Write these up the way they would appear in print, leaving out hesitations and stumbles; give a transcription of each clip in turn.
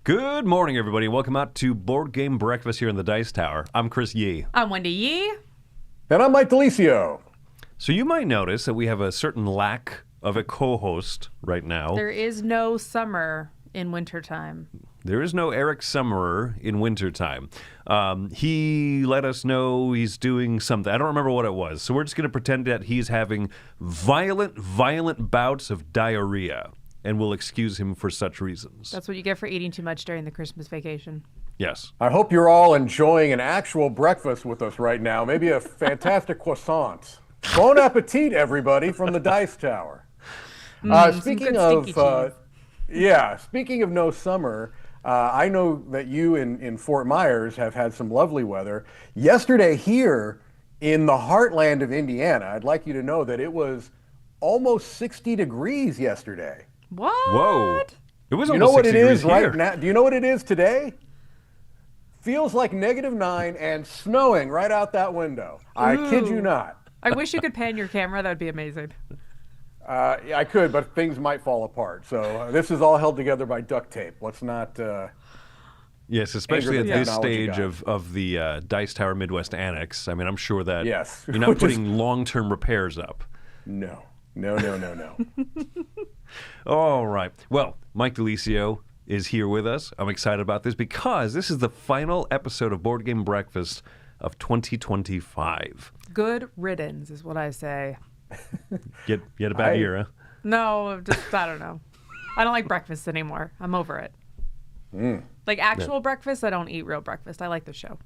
Good morning, everybody. Welcome out to Board Game Breakfast here in the Dice Tower. I'm Chris Yi. I'm Wendy Yi. And I'm Mike DiLisio. So you might notice that we have a certain lack of a co-host right now. There is no summer in wintertime. There is no Eric Summerer in wintertime. He let us know he's doing something. I don't remember what it was. So we're just going to pretend that he's having violent bouts of diarrhea. And we'll excuse him for such reasons. That's what you get for eating too much during the Christmas vacation. Yes. I hope you're all enjoying an actual breakfast with us right now. Maybe a fantastic croissant. Bon appetit, everybody, from the Dice Tower. Speaking of no summer, I know that you in Fort Myers have had some lovely weather. Yesterday here in the heartland of Indiana, I'd like you to know that it was almost 60 degrees yesterday. What? Whoa. It was You almost know what 60 it is degrees here. right now? Do you know what it is today? Feels like -9 and snowing right out that window. I kid you not. I wish you could pan your camera. That would be amazing. I could, but things might fall apart. So this is all held together by duct tape. Let's not. Yes, especially at Anger the this technology stage of the Dice Tower Midwest Annex. I mean, I'm sure that Yes. you're not putting long-term repairs up. No. All right. Well, Mike DiLisio is here with us. I'm excited about this because this is the final episode of Board Game Breakfast of 2025. Good riddance is what I say. Get a bad year, huh? No, just, I don't know. I don't like breakfast anymore. I'm over it. Like actual breakfast, I don't eat real breakfast. I like the show.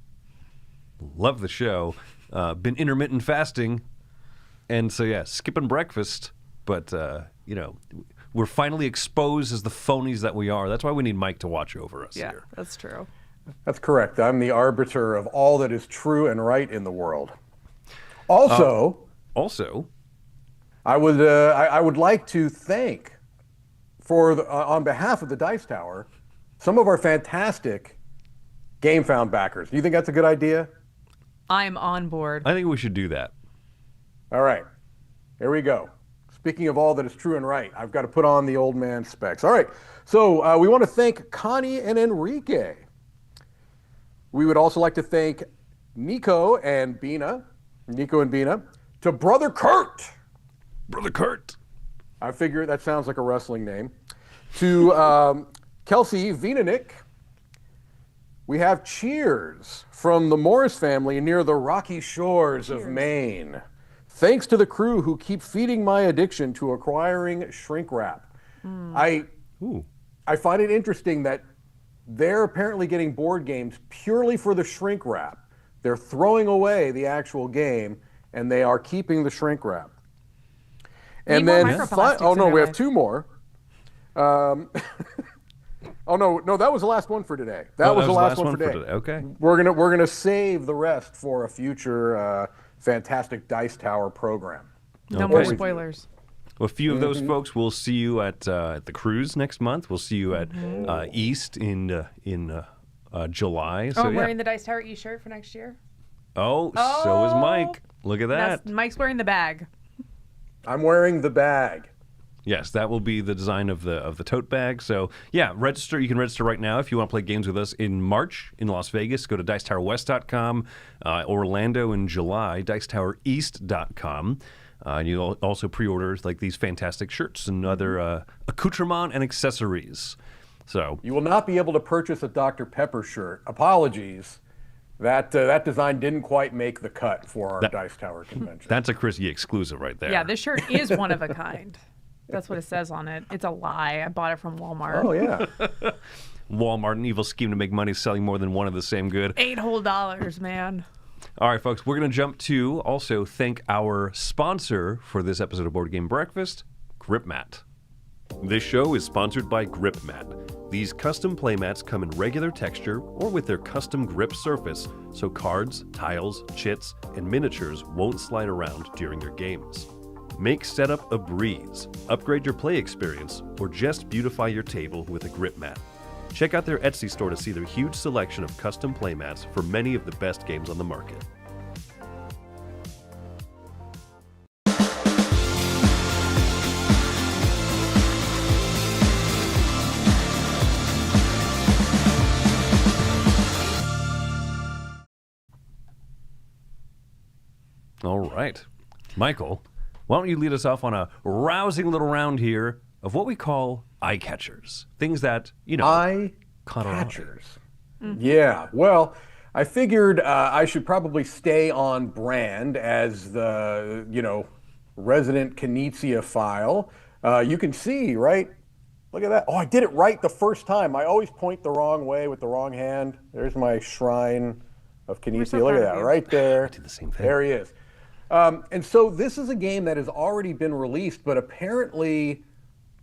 Love the show. Been intermittent fasting. And so, yeah, skipping breakfast. But, we're finally exposed as the phonies that we are. That's why we need Mike to watch over us Yeah, here. that's true. That's correct. I'm the arbiter of all that is true and right in the world. Also, I would like to thank, on behalf of the Dice Tower, some of our fantastic Gamefound backers. Do you think that's a good idea? I'm on board. I think we should do that. All right, here we go. Speaking of all that is true and right, I've got to put on the old man specs. All right, so we want to thank Connie and Enrique. We would also like to thank Nico and Bina, to Brother Kurt. Brother Kurt. I figure that sounds like a wrestling name. To Kelsey Vinanik. We have cheers from the Morris family near the rocky shores of Maine. Thanks to the crew who keep feeding my addiction to acquiring shrink wrap. I find it interesting that they're apparently getting board games purely for the shrink wrap. They're throwing away the actual game, and they are keeping the shrink wrap. And Need more then, microplastics oh in no, your we have life. two more. Oh no, that was the last one for today. That was the last one for today. Okay. We're gonna save the rest for a future fantastic Dice Tower program. No more Okay. spoilers. Well, a few of those folks will see you at the cruise next month. We'll see you at East in July. So, yeah. Wearing the Dice Tower E-shirt for next year? So is Mike. Look at that. Mike's wearing the bag. I'm wearing the bag. Yes, that will be the design of the tote bag. So, yeah, register. You can register right now if you want to play games with us in March in Las Vegas. Go to DicetowerWest.com. Orlando in July, DicetowerEast.com. And you'll also pre-order like these fantastic shirts and other accoutrement and accessories. So You will not be able to purchase a Dr. Pepper shirt. Apologies. That design didn't quite make the cut for our Dice Tower convention. that's a Chris Yee exclusive right there. Yeah, this shirt is one of a kind. That's what it says on it. It's a lie. I bought it from Walmart. Oh, yeah. Walmart, an evil scheme to make money selling more than one of the same good. $8 whole, man. All right, folks, we're going to jump to also thank our sponsor for this episode of Board Game Breakfast, GripMat. This show is sponsored by GripMat. These custom playmats come in regular texture or with their custom grip surface, so cards, tiles, chits, and miniatures won't slide around during your games. Make setup a breeze, upgrade your play experience, or just beautify your table with a GripMat. Check out their Etsy store to see their huge selection of custom playmats for many of the best games on the market. All right. Michael, why don't you lead us off on a rousing little round here of what we call eye catchers. Things that, Eye caught our eye. catchers. Yeah, well, I figured I should probably stay on brand as the, resident Knizia-phile. You can see, right? Look at that. Oh, I did it right the first time. I always point the wrong way with the wrong hand. There's my shrine of Knizia. so Look at proud of that, you. right there. I did the same thing. There he is. And so this is a game that has already been released, but apparently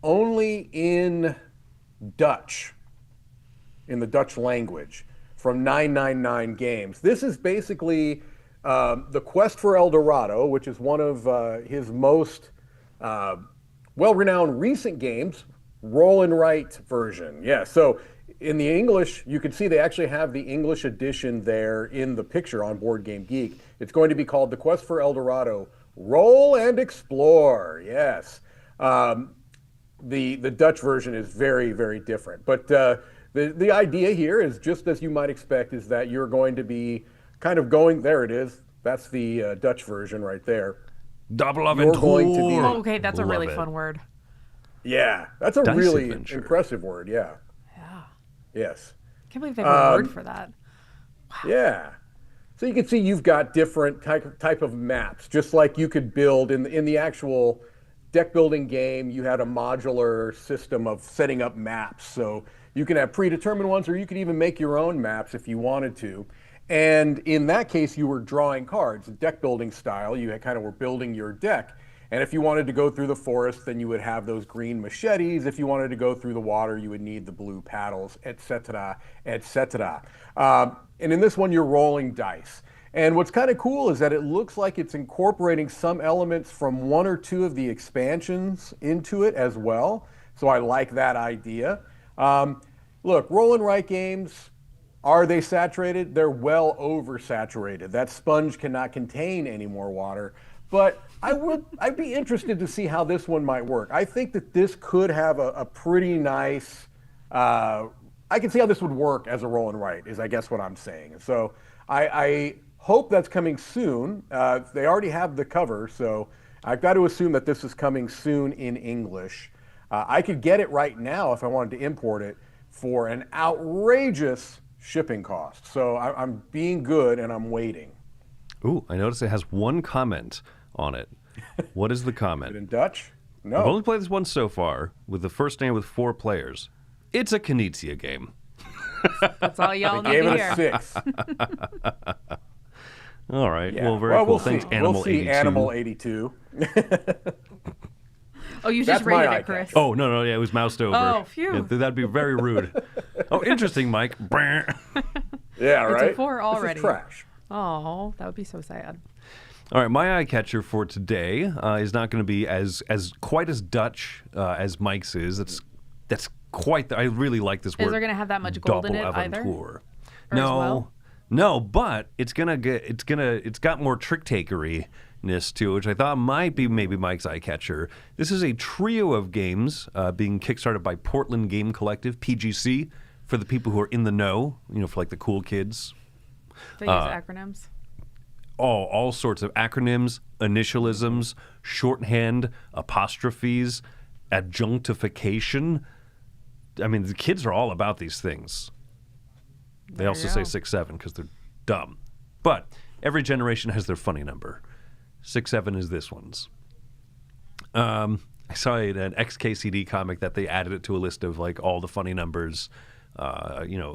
only in Dutch, in the Dutch language, from 999 Games. This is basically the Quest for El Dorado, which is one of his most well-renowned recent games, roll and write version. Yeah, so in the English, you can see they actually have the English edition there in the picture on Board Game Geek. It's going to be called The Quest for El Dorado, Roll and Explore. Yes. The Dutch version is very, very different. But the idea here is, just as you might expect, is that you're going to be kind of going, there it is. That's the Dutch version right there. Double You're going to be- aventure. Oh, okay, that's a really Love it. fun word. Yeah, that's a Dice really adventure. impressive word. Yeah. Yeah. Yes. Can't believe they have a word for that. Yeah. So you can see you've got different type of maps, just like you could build in the actual deck building game. You had a modular system of setting up maps, so you can have predetermined ones, or you could even make your own maps if you wanted to. And in that case, you were drawing cards, deck building style. You kind of were building your deck. And if you wanted to go through the forest, then you would have those green machetes. If you wanted to go through the water, you would need the blue paddles, etc., etc. And in this one, you're rolling dice. And what's kind of cool is that it looks like it's incorporating some elements from one or two of the expansions into it as well. So I like that idea. Look, roll and write games, are they saturated? They're well oversaturated. That sponge cannot contain any more water. But I'd be interested to see how this one might work. I think that this could have a pretty nice, I can see how this would work as a roll and write, is I guess what I'm saying. So I hope that's coming soon. They already have the cover, so I've got to assume that this is coming soon in English. I could get it right now if I wanted to import it for an outrageous shipping cost. So I'm being good and I'm waiting. Ooh, I noticed it has one comment on it. What is the comment? In Dutch? I've No. only played this once so far, with the first game with 4 players. It's a Knizia game. That's all y'all need Gave to it hear. a 6. All right. Yeah. Well, very cool. we'll Thanks, see. Animal We'll see 82. Animal 82. Oh, you That's just my rated eye it, Chris. Oh, no, yeah, it was moused over. Oh, phew. Yeah, that'd be very rude. Oh, interesting, Mike. Yeah, It's right? a 4 already. This is trash. Oh, that would be so sad. All right, my eye catcher for today is not going to be as quite as Dutch as Mike's is. That's quite. I really like this word. Is there going to have that much gold in it double either? aventure. Or as well? No, but it's got more trick takery-ness to it, which I thought might be maybe Mike's eye catcher. This is a trio of games being kickstarted by Portland Game Collective, PGC, for the people who are in the know, for like the cool kids. They use acronyms. All sorts of acronyms, initialisms, shorthand, apostrophes, adjunctification. I mean, the kids are all about these things. They also say 6-7 because they're dumb. But every generation has their funny number. 6-7 is this one's. I saw an XKCD comic that they added it to a list of like all the funny numbers,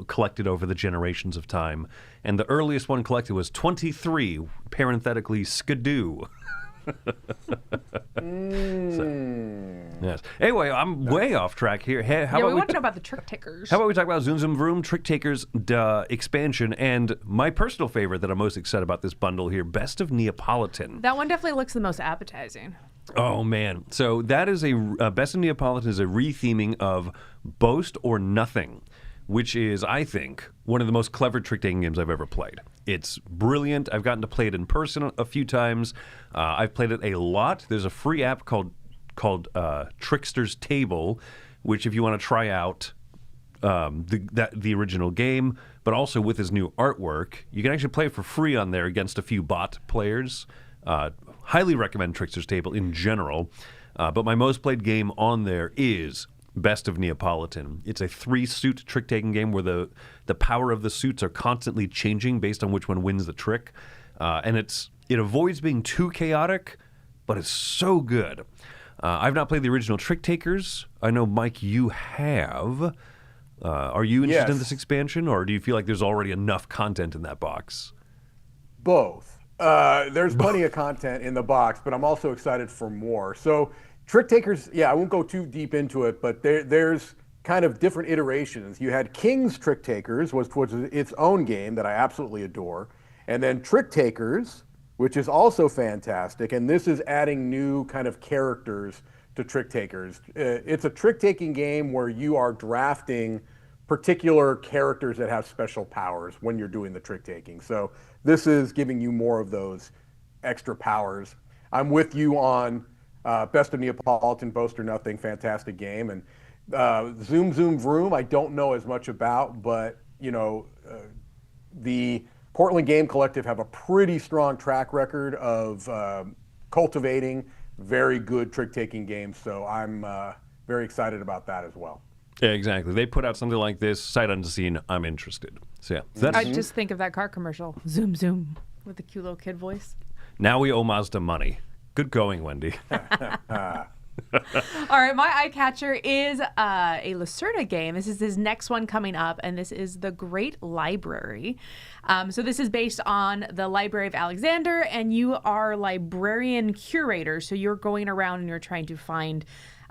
collected over the generations of time. And the earliest one collected was 23, parenthetically skidoo. Yes. Anyway, I'm way off track here. Hey, how Yeah, we about want to know about the trick takers. how about we talk about Zoom Zoom Vroom, Trick Takers expansion, and my personal favorite that I'm most excited about this bundle here, Best of Neapolitan. That one definitely looks the most appetizing. Oh, man. So that is Best of Neapolitan is a retheming of Boast or Nothing, which is, I think, one of the most clever trick-taking games I've ever played. It's brilliant. I've gotten to play it in person a few times. I've played it a lot. There's a free app called Trickster's Table, which if you want to try out the original game, but also with his new artwork, you can actually play it for free on there against a few bot players. Highly recommend Trickster's Table in general. But my most played game on there is Best of Neapolitan. It's a 3-suit trick-taking game where the power of the suits are constantly changing based on which one wins the trick. And it avoids being too chaotic, but it's so good. I've not played the original Trick Takers. I know, Mike, you have. Are you interested in this expansion, or do you feel like there's already enough content in that box? Both. There's plenty of content in the box, but I'm also excited for more. So Trick Takers, I won't go too deep into it, but there's kind of different iterations. You had King's Trick Takers, which was its own game that I absolutely adore. And then Trick Takers, which is also fantastic. And this is adding new kind of characters to Trick Takers. It's a trick-taking game where you are drafting particular characters that have special powers when you're doing the trick-taking. So this is giving you more of those extra powers. I'm with you on Best of Neapolitan, Boast or Nothing, fantastic game. And Zoom Zoom Vroom, I don't know as much about, but the Portland Game Collective have a pretty strong track record of cultivating very good trick-taking games, so I'm very excited about that as well. Yeah, exactly. They put out something like this, sight unseen, I'm interested. So yeah. I just think of that car commercial, Zoom Zoom, with the cute little kid voice. Now we owe Mazda money. Good going, Wendy. All right, my eye catcher is a Lacerda game. This is his next one coming up, and this is The Great Library. So this is based on the Library of Alexander, and you are librarian curator. So you're going around and you're trying to find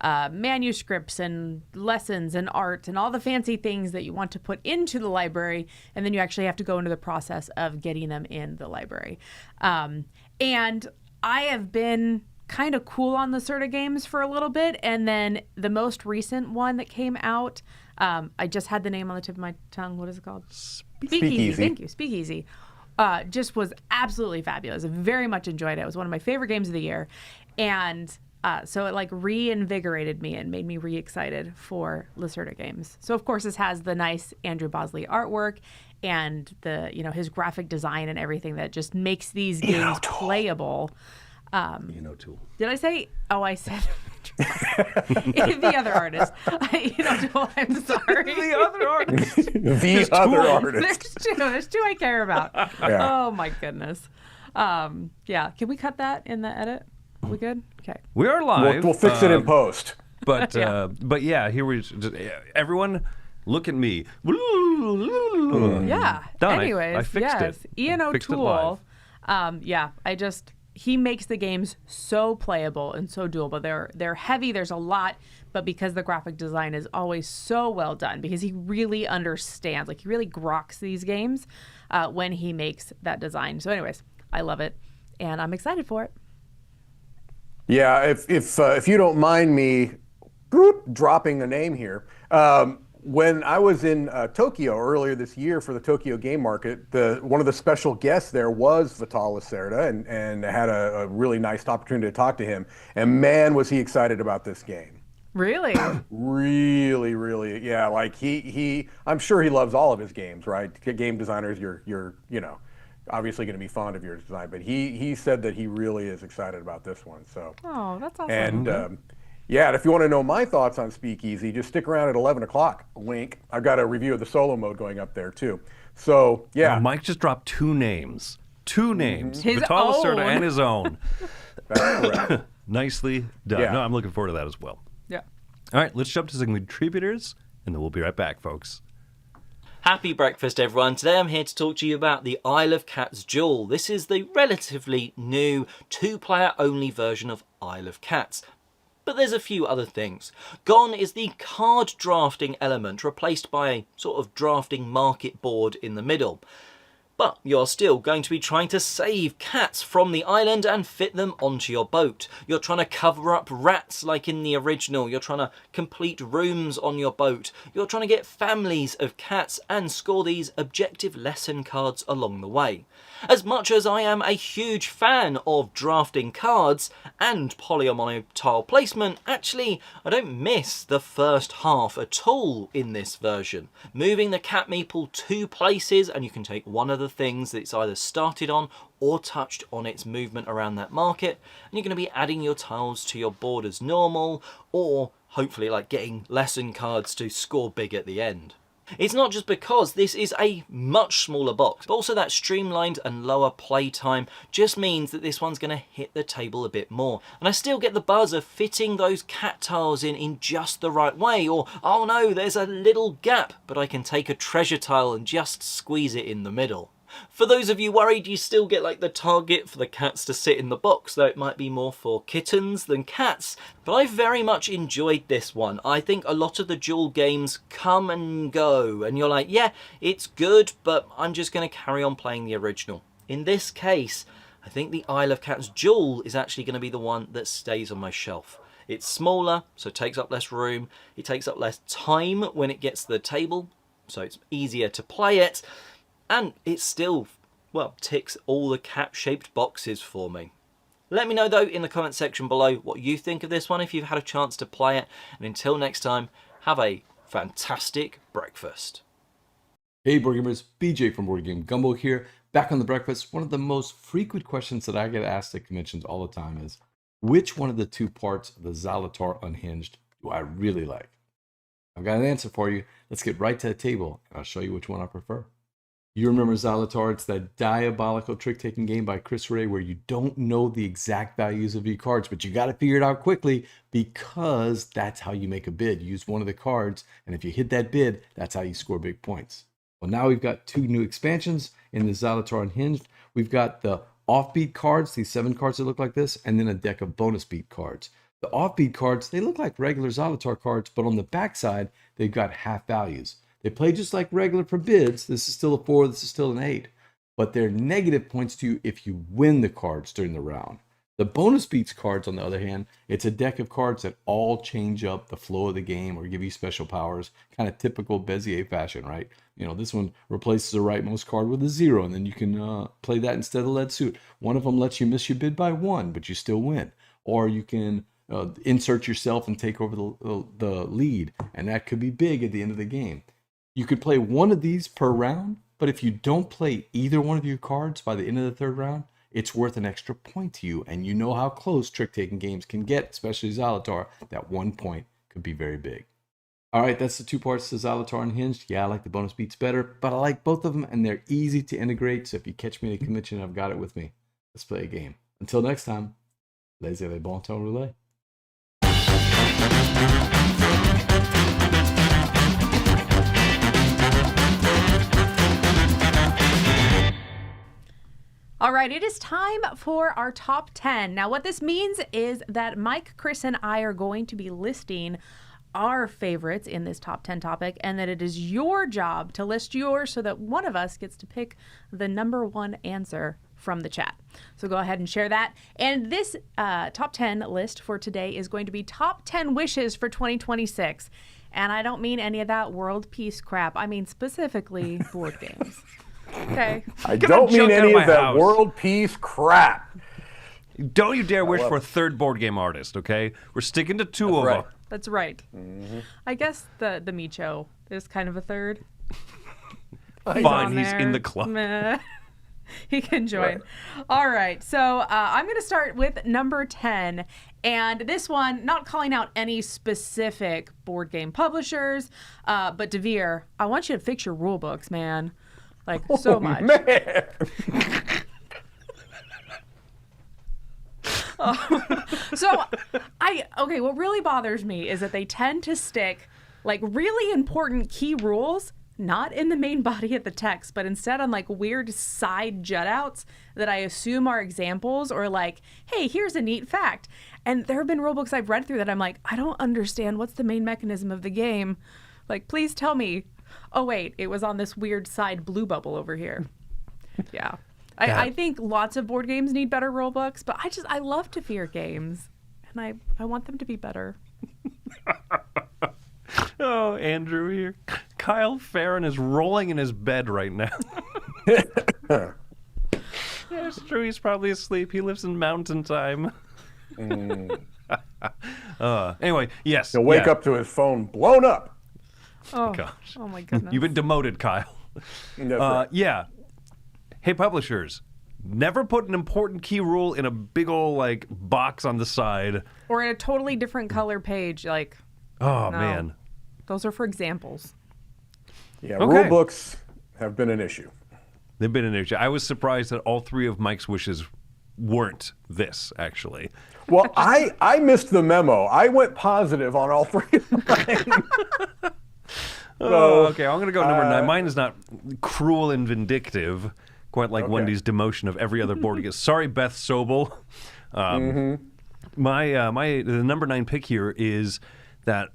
manuscripts and lessons and art and all the fancy things that you want to put into the library, and then you actually have to go into the process of getting them in the library. And I have been kind of cool on the Lacerda games for a little bit, and then the most recent one that came out, I just had the name on the tip of my tongue. What is it called? Speakeasy. Thank you, Speakeasy. Just was absolutely fabulous. I very much enjoyed it. It was one of my favorite games of the year, and so it like reinvigorated me and made me re-excited for Lacerda games. So of course this has the nice Andrew Bosley artwork and the his graphic design and everything that just makes these games playable. Tool. Did I say? Oh, I said the other artist. Tool. I'm sorry. The other artist. The other artist. There's two I care about. Yeah. Oh my goodness. Can we cut that in the edit? We good? Okay. We are live. We'll fix it in post. But here we everyone look at me. Yeah. Done. Anyways, I fixed it. Ian Fixed it O'Toole. live. He makes the games so playable and so doable. They're heavy. There's a lot, but because the graphic design is always so well done, because he really understands, he really groks these games when he makes that design. So, anyways, I love it, and I'm excited for it. Yeah, if you don't mind me dropping a name here. When I was in Tokyo earlier this year for the Tokyo Game Market, one of the special guests there was Vital Lacerda, and had a really nice opportunity to talk to him. And man, was he excited about this game. Really? Really, really, yeah. I'm sure he loves all of his games, right? Game designers, you're obviously going to be fond of your design, but he said that he really is excited about this one. So. Oh, that's awesome. And and if you want to know my thoughts on Speakeasy, just stick around at 11 o'clock. Wink. I've got a review of the solo mode going up there too. So yeah. Mike just dropped two names. His own. Vital Lacerda and his own. That's correct. Nicely done. Yeah. No, I'm looking forward to that as well. Yeah. All right, let's jump to some contributors, and then we'll be right back, folks. Happy breakfast, everyone. Today I'm here to talk to you about the Isle of Cats Duel. This is the relatively new 2-player only version of Isle of Cats. But there's a few other things. Gone is the card drafting element, replaced by a sort of drafting market board in the middle. But you're still going to be trying to save cats from the island and fit them onto your boat. You're trying to cover up rats like in the original. You're trying to complete rooms on your boat. You're trying to get families of cats and score these objective lesson cards along the way. As much as I am a huge fan of drafting cards and polyomino tile placement, actually I don't miss the first half at all in this version. Moving the cat meeple 2 places and you can take one of the things that it's either started on or touched on its movement around that market, and you're going to be adding your tiles to your board as normal, or hopefully like getting lesson cards to score big at the end. It's not just because this is a much smaller box, but also that streamlined and lower play time just means that this one's going to hit the table a bit more. And I still get the buzz of fitting those cat tiles in just the right way, or oh no, there's a little gap, but I can take a treasure tile and just squeeze it in the middle. For those of you worried, you still get like the target for the cats to sit in the box, though it might be more for kittens than cats. But I very much enjoyed this one. I think a lot of the duel games come and go, and you're like, yeah, it's good, but I'm just going to carry on playing the original. In this case, I think the Isle of Cats duel is actually going to be the one that stays on my shelf. It's smaller, so it takes up less room. It takes up less time when it gets to the table, so it's easier to play it. And it still, well, ticks all the cat-shaped boxes for me. Let me know, though, in the comment section below what you think of this one if you've had a chance to play it. And until next time, have a fantastic breakfast. Hey, board gamers, BJ from Board Game Gumbo here, back on the breakfast. One of the most frequent questions that I get asked at conventions all the time is, which one of the 2 parts of the Zalatar Unhinged do I really like? I've got an answer for you. Let's get right to the table, and I'll show you which one I prefer. You remember Zalatar? It's that diabolical trick-taking game by Chris Ray where you don't know the exact values of your cards, but you got to figure it out quickly because that's how you make a bid. You use one of the cards, and if you hit that bid, that's how you score big points. Well, now we've got 2 new expansions in the Zalatar Unhinged. We've got the offbeat cards, these 7 cards that look like this, and then a deck of bonus beat cards. The offbeat cards, they look like regular Zalatar cards, but on the backside, they've got half values. They play just like regular for bids. This is still a 4, this is still an 8. But they're negative points to you if you win the cards during the round. The bonus beats cards, on the other hand, it's a deck of cards that all change up the flow of the game or give you special powers. Kind of typical Bezier fashion, right? You know, this one replaces a rightmost card with a 0, and then you can play that instead of lead suit. One of them lets you miss your bid by 1, but you still win. Or you can insert yourself and take over the lead, and that could be big at the end of the game. You could play one of these per round, but if you don't play either one of your cards by the end of the 3rd round, it's worth an extra point to you. And you know how close trick-taking games can get, especially Zalatar. That 1 point could be very big. All right, that's the 2 parts to Zalatar Unhinged. Yeah, I like the bonus beats better, but I like both of them, and they're easy to integrate. So if you catch me at a convention, I've got it with me. Let's play a game. Until next time, laissez les bon temps rouler. All right, it is time for our top 10. Now, what this means is that Mike, Chris, and I are going to be listing our favorites in this top 10 topic, and that it is your job to list yours so that one of us gets to pick the number 1 answer from the chat. So go ahead and share that. And this top 10 list for today is going to be top 10 wishes for 2026. And I don't mean any of that world peace crap. I mean specifically board games. Okay. I don't mean any of that house. world peace crap. Don't you dare wish for a 3rd board game artist, okay? We're sticking to 2 of them. That's right. Mm-hmm. I guess the Micho is kind of a 3rd. Fine, he's in the club. Meh. He can join. Right. All right. So I'm going to start with number 10. And this one, not calling out any specific board game publishers, but Devere, I want you to fix your rule books, man. Like, so much. Man. Okay, what really bothers me is that they tend to stick like really important key rules not in the main body of the text, but instead on like weird side jutouts that I assume are examples or like, hey, here's a neat fact. And there have been rulebooks I've read through that I'm like, I don't understand what's the main mechanism of the game. Like, please tell me. Oh, wait, it was on this weird side blue bubble over here. Yeah. I think lots of board games need better rulebooks, but I love to fear games, and I want them to be better. Oh, Andrew here. Kyle Farron is rolling in his bed right now. Yeah, it's true. He's probably asleep. He lives in mountain time. Anyway, yes. He'll wake up to his phone blown up. Oh, Gosh. oh my goodness. You've been demoted, Kyle. That's right. Yeah. Hey, publishers, never put an important key rule in a big old like box on the side. Or in a totally different color page. Like, Oh no. man. Those are for examples. Yeah, Okay. rule books have been an issue. They've been an issue. I was surprised that all three of Mike's wishes weren't this, actually. Well, I missed the memo. I went positive on all three of mine. Okay, I'm going to go number 9. Mine is not cruel and vindictive, quite like Wendy's demotion of every other board game. Sorry, Beth Sobel. The number 9 pick here is that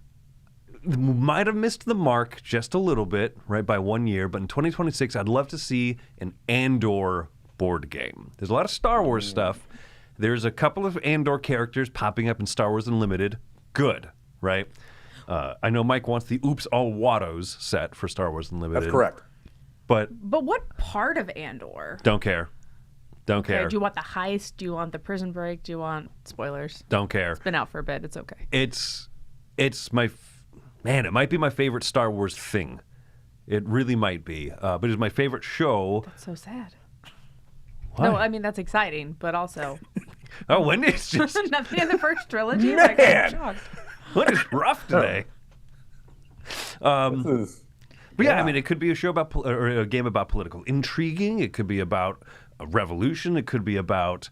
might have missed the mark just a little bit, right, by 1 year, but in 2026, I'd love to see an Andor board game. There's a lot of Star Wars stuff. There's a couple of Andor characters popping up in Star Wars Unlimited. Good, right? I know Mike wants the Oops All Wattos set for Star Wars Unlimited. That's correct. But what part of Andor? don't care. Don't Okay, care. do you want the heist? Do you want the prison break? Do you want spoilers? Don't care. Been out for a bit. It's okay. It's my man. It might be my favorite Star Wars thing. It really might be. But it's my favorite show. That's so sad. Why? No, I mean that's exciting, but also Oh, Wendy's just nothing in the first trilogy. Man. Like, I'm shocked. what is rough today. This is, But yeah, I mean, it could be a show about or a game about political intriguing. It could be about a revolution. It could be about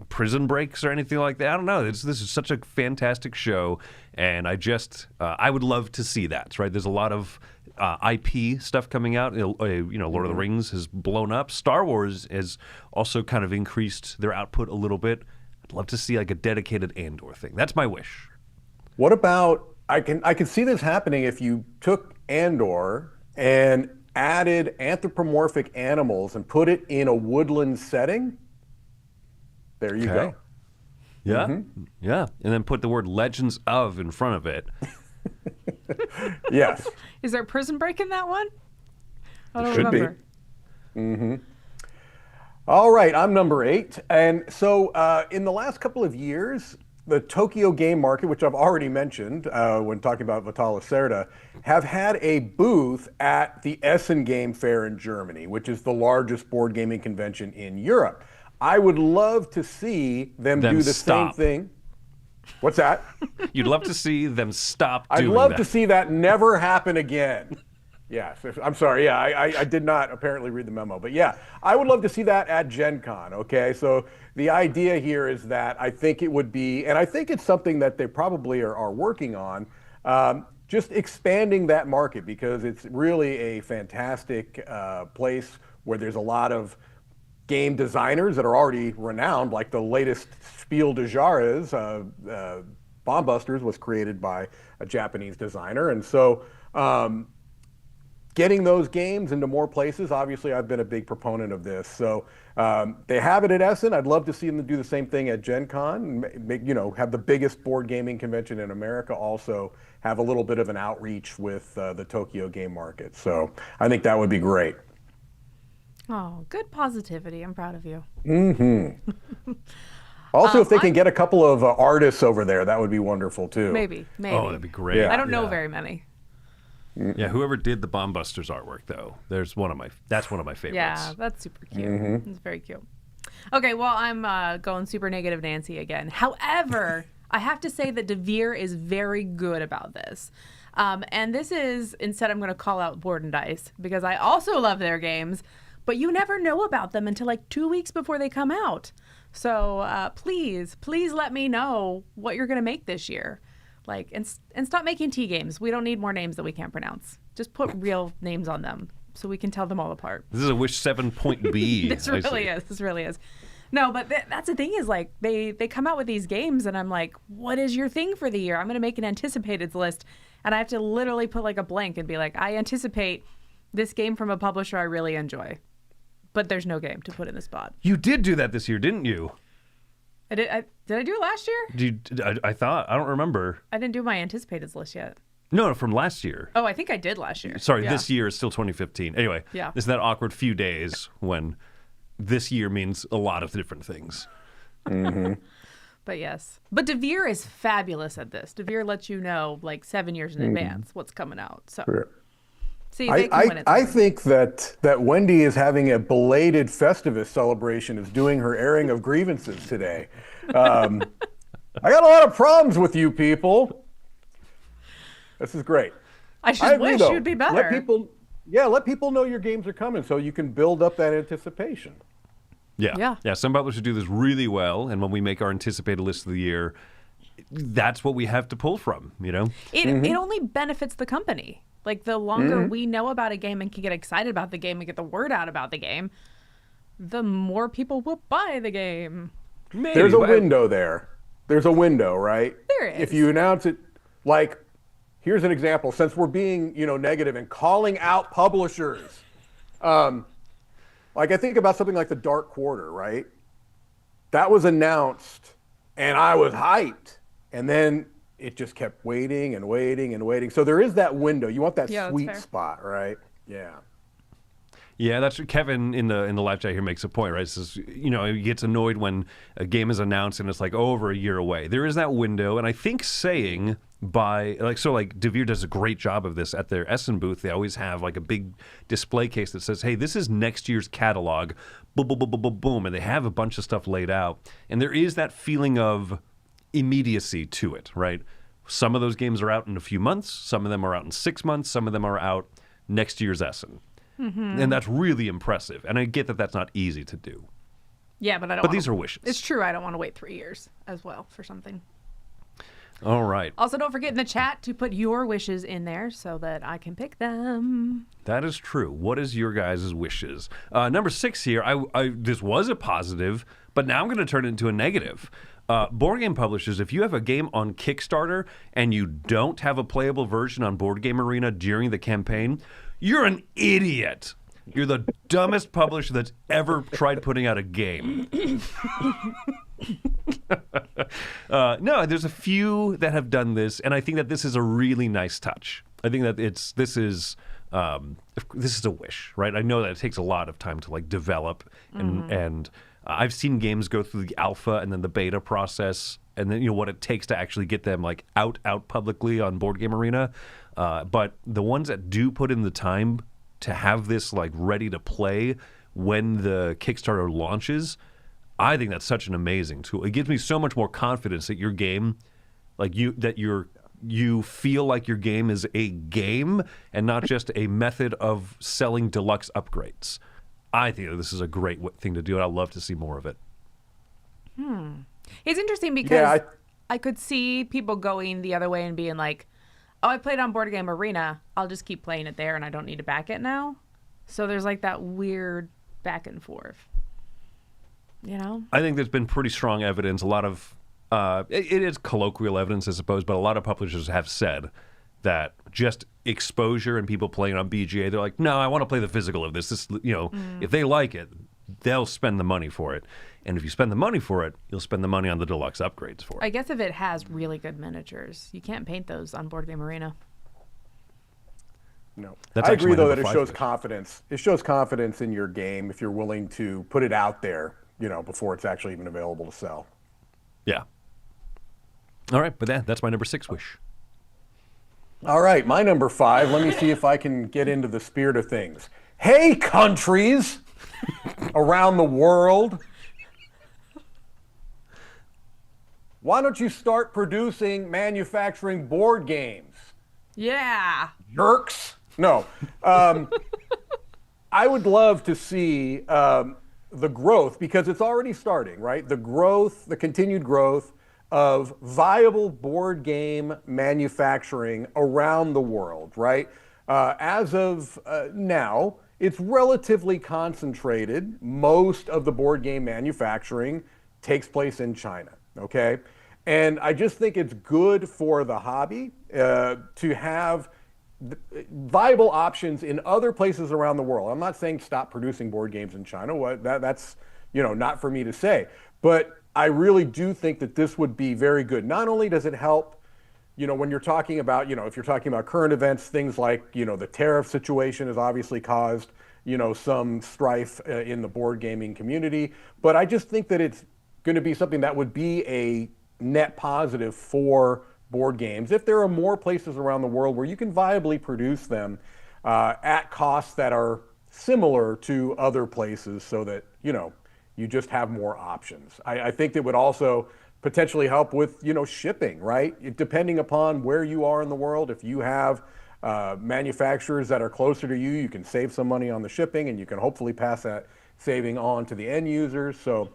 prison breaks or anything like that. I don't know. This is such a fantastic show, and I would love to see that. Right? There's a lot of IP stuff coming out. Lord of the Rings has blown up. Star Wars has also kind of increased their output a little bit. I'd love to see like a dedicated Andor thing. That's my wish. what about, I can see this happening if you took Andor and added anthropomorphic animals and put it in a woodland setting. There you go. Yeah, yeah, and then put the word "Legends of" in front of it. Yes. Is there a prison break in that one? I don't should be. remember. All right, I'm number 8. And so in the last couple of years, the Tokyo game market, which I've already mentioned when talking about Vital Lacerda, have had a booth at the Essen Game Fair in Germany, which is the largest board gaming convention in Europe. I would love to see them do the stop. same thing. What's that? You'd love to see them stop I'd doing love that. to see that never happen again. Yes, I'm sorry. Yeah, I did not apparently read the memo. But yeah, I would love to see that at Gen Con, okay? So the idea here is that I think it would be, and I think it's something that they probably are working on, just expanding that market because it's really a fantastic place where there's a lot of game designers that are already renowned, like the latest Spiel des Jahres, Bomb Busters was created by a Japanese designer. And so getting those games into more places, obviously I've been a big proponent of this. So they have it at Essen. I'd love to see them do the same thing at Gen Con, have the biggest board gaming convention in America, also have a little bit of an outreach with the Tokyo game market. So I think that would be great. Oh, good positivity. I'm proud of you. Also, if they can get a couple of artists over there, that would be wonderful too. Maybe. Oh, that'd be great. Yeah. I don't know very many. Yeah, whoever did the Bomb Busters artwork, though, that's one of my favorites. Yeah, that's super cute. It's very cute. Okay, well, I'm going super negative Nancy again. However, I have to say that Devere is very good about this. And this is, instead I'm going to call out Board and Dice, because I also love their games, but you never know about them until like 2 weeks before they come out. So please let me know what you're going to make this year. Like, and stop making T games. We don't need more names that we can't pronounce. Just put real names on them so we can tell them all apart. This is a Wish 7.B. This really is. No, but that's the thing is, like, they come out with these games, and I'm like, what is your thing for the year? I'm going to make an anticipated list, and I have to literally put, like, a blank and be like, I anticipate this game from a publisher I really enjoy. But there's no game to put in the spot. You did do that this year, didn't you? Did I do it last year? I thought. I don't remember. I didn't do my anticipated list yet. No, from last year. Oh, I think I did last year. Sorry, Yeah. this year is still 2015. Anyway, Yeah. it's that awkward few days when this year means a lot of different things. But yes. But DeVere is fabulous at this. DeVere lets you know like 7 years in advance what's coming out. So see, they can win it. I think that Wendy is having a belated Festivus celebration, is doing her airing of grievances today. I got a lot of problems with you people. This is great. I just wish you'd be better. Let people know your games are coming so you can build up that anticipation. Yeah. Some publishers do this really well, and when we make our anticipated list of the year, that's what we have to pull from, you know? It only benefits the company. Like, the longer we know about a game and can get excited about the game and get the word out about the game, the more people will buy the game. Maybe, There's a window there. There's a window, right? There is. If you announce it, like, here's an example. Since we're being, negative and calling out publishers, like I think about something like the Dark Quarter, right? That was announced, and I was hyped, and then it just kept waiting and waiting and waiting. So there is that window. You want that sweet spot, right? Yeah. Yeah, that's what Kevin in the live chat here makes a point, right? It says, he gets annoyed when a game is announced and it's like over a year away. There is that window, and I think saying DeVere does a great job of this at their Essen booth. They always have like a big display case that says, hey, this is next year's catalog, boom, boom, boom, boom, boom, boom, and they have a bunch of stuff laid out. And there is that feeling of immediacy to it, right? Some of those games are out in a few months, some of them are out in 6 months, some of them are out next year's Essen. And that's really impressive. And I get that that's not easy to do. Yeah, but these are wishes. It's true. I don't want to wait 3 years as well for something. All right. Also, don't forget in the chat to put your wishes in there so that I can pick them. That is true. What is your guys' wishes? Number 6 here, this was a positive, but now I'm going to turn it into a negative. Board game publishers, if you have a game on Kickstarter and you don't have a playable version on Board Game Arena during the campaign, you're an idiot. You're the dumbest publisher that's ever tried putting out a game. No, there's a few that have done this, and I think that this is a really nice touch. I think that this is a wish, right? I know that it takes a lot of time to like develop, and I've seen games go through the alpha and then the beta process, and then what it takes to actually get them like out publicly on Board Game Arena. But the ones that do put in the time to have this like ready to play when the Kickstarter launches, I think that's such an amazing tool. It gives me so much more confidence that your game, like you feel like your game is a game and not just a method of selling deluxe upgrades. I think that this is a great thing to do, and I'd love to see more of it. It's interesting because I could see people going the other way and being like, oh, I played on Board Game Arena, I'll just keep playing it there and I don't need to back it now. So there's like that weird back and forth. I think there's been pretty strong evidence. A lot of it is colloquial evidence, I suppose, but a lot of publishers have said that just exposure and people playing on BGA, they're like, no, I want to play the physical of this. If they like it, they'll spend the money for it. And if you spend the money for it, you'll spend the money on the deluxe upgrades for it. I guess if it has really good miniatures, you can't paint those on Board Game Arena. No. That's I agree, though, that it shows wish. confidence. It shows confidence in your game if you're willing to put it out there, before it's actually even available to sell. Yeah. All right, but that's my number 6 wish. All right, my number 5. Let me see if I can get into the spirit of things. Hey, countries around the world, why don't you start manufacturing board games? Yeah. Jerks. No. I would love to see the growth, because it's already starting, right? The continued growth of viable board game manufacturing around the world, right? As of now, it's relatively concentrated. Most of the board game manufacturing takes place in China, okay? And I just think it's good for the hobby to have viable options in other places around the world. I'm not saying stop producing board games in China. That's not for me to say. But I really do think that this would be very good. Not only does it help, when you're talking about, if you're talking about current events, things like, the tariff situation has obviously caused, some strife in the board gaming community. But I just think that it's going to be something that would be a net positive for board games if there are more places around the world where you can viably produce them at costs that are similar to other places, so that you just have more options. I think that would also potentially help with shipping, right? Depending upon where you are in the world, if you have manufacturers that are closer to you, you can save some money on the shipping, and you can hopefully pass that saving on to the end users. So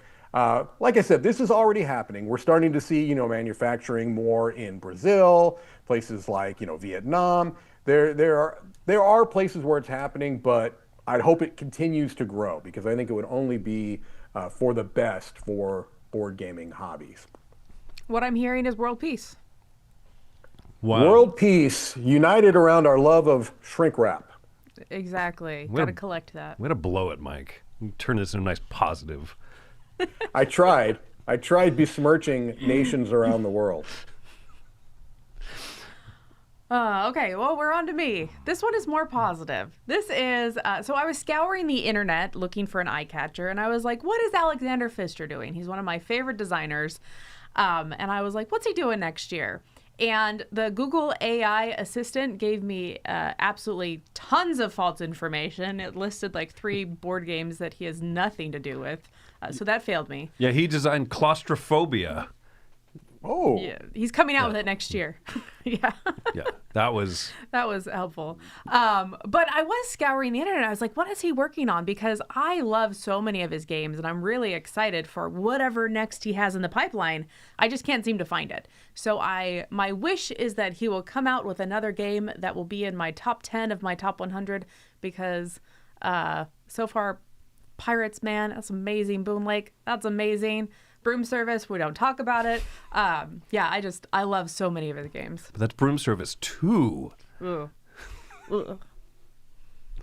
like I said, this is already happening. We're starting to see manufacturing more in Brazil, places like Vietnam. There are places where it's happening, but I'd hope it continues to grow, because I think it would only be for the best for board gaming hobbies. What I'm hearing is world peace. Wow. World peace, united around our love of shrink wrap. Exactly. Got to collect that. Way to blow it, Mike. You turn this into a nice positive. I tried besmirching nations around the world. Okay, well, we're on to me. This one is more positive. This is, so I was scouring the internet looking for an eye catcher, and I was like, what is Alexander Pfister doing? He's one of my favorite designers. And I was like, what's he doing next year? And the Google AI assistant gave me absolutely tons of false information. It listed like 3 board games that he has nothing to do with. So that failed me. Yeah, he designed Claustrophobia. Oh. Yeah, he's coming out with it next year. Yeah. Yeah, that was helpful. But I was scouring the internet. I was like, what is he working on? Because I love so many of his games, and I'm really excited for whatever next he has in the pipeline. I just can't seem to find it. So my wish is that he will come out with another game that will be in my top 10 of my top 100, because so far, Pirates, man, that's amazing. Boon Lake, that's amazing. Broom Service, we don't talk about it. Yeah, I love so many of his games. But that's Broom Service 2. Ooh. Ooh.